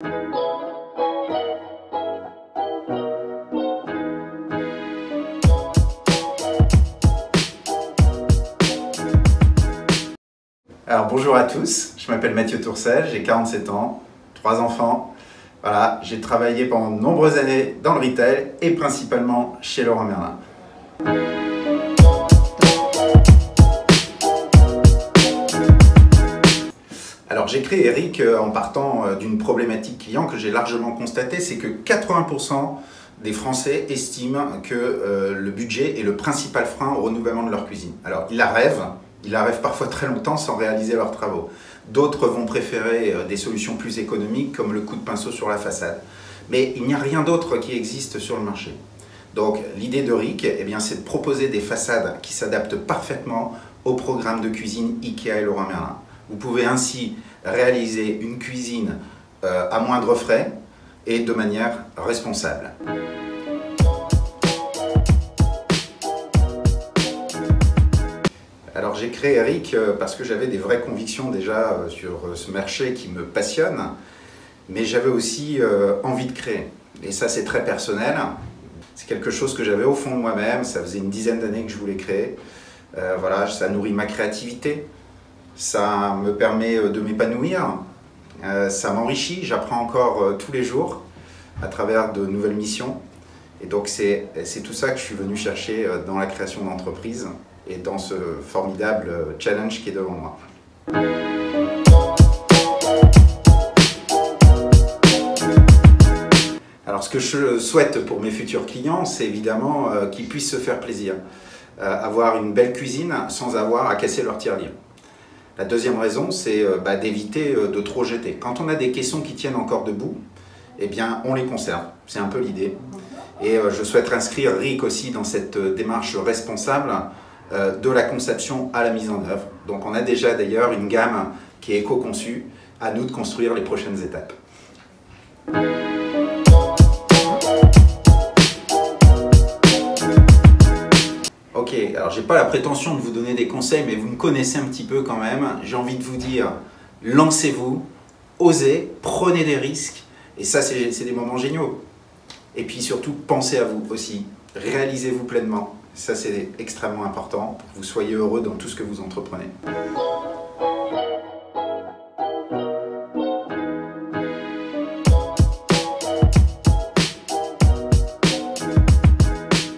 Alors bonjour à tous, je m'appelle Mathieu Tourcel, j'ai 47 ans, 3 enfants. Voilà, j'ai travaillé pendant de nombreuses années dans le retail et principalement chez Leroy Merlin. Alors j'ai créé Eric en partant d'une problématique client que j'ai largement constatée, c'est que 80% des Français estiment que le budget est le principal frein au renouvellement de leur cuisine. Alors ils la rêvent parfois très longtemps sans réaliser leurs travaux. D'autres vont préférer des solutions plus économiques comme le coup de pinceau sur la façade. Mais il n'y a rien d'autre qui existe sur le marché. Donc l'idée de Eric, c'est de proposer des façades qui s'adaptent parfaitement au programme de cuisine IKEA et Leroy Merlin. Vous pouvez ainsi réaliser une cuisine à moindre frais et de manière responsable. Alors j'ai créé Eric parce que j'avais des vraies convictions déjà sur ce marché qui me passionne, mais j'avais aussi envie de créer. Et ça c'est très personnel, c'est quelque chose que j'avais au fond de moi-même, ça faisait une dizaine d'années que je voulais créer. Voilà, ça nourrit ma créativité, ça me permet de m'épanouir, ça m'enrichit, j'apprends encore tous les jours à travers de nouvelles missions. Et donc c'est tout ça que je suis venu chercher dans la création d'entreprise et dans ce formidable challenge qui est devant moi. Alors ce que je souhaite pour mes futurs clients, c'est évidemment qu'ils puissent se faire plaisir, avoir une belle cuisine sans avoir à casser leur tirelire. La deuxième raison, c'est d'éviter de trop jeter. Quand on a des caissons qui tiennent encore debout, on les conserve, c'est un peu l'idée. Et je souhaite inscrire Eric aussi dans cette démarche responsable de la conception à la mise en œuvre. Donc on a déjà d'ailleurs une gamme qui est éco-conçue, à nous de construire les prochaines étapes. Ok, alors j'ai pas la prétention de vous donner des conseils, mais vous me connaissez un petit peu quand même. J'ai envie de vous dire, lancez-vous, osez, prenez des risques, et ça c'est des moments géniaux. Et puis surtout, pensez à vous aussi, réalisez-vous pleinement. Ça, c'est extrêmement important pour que vous soyez heureux dans tout ce que vous entreprenez.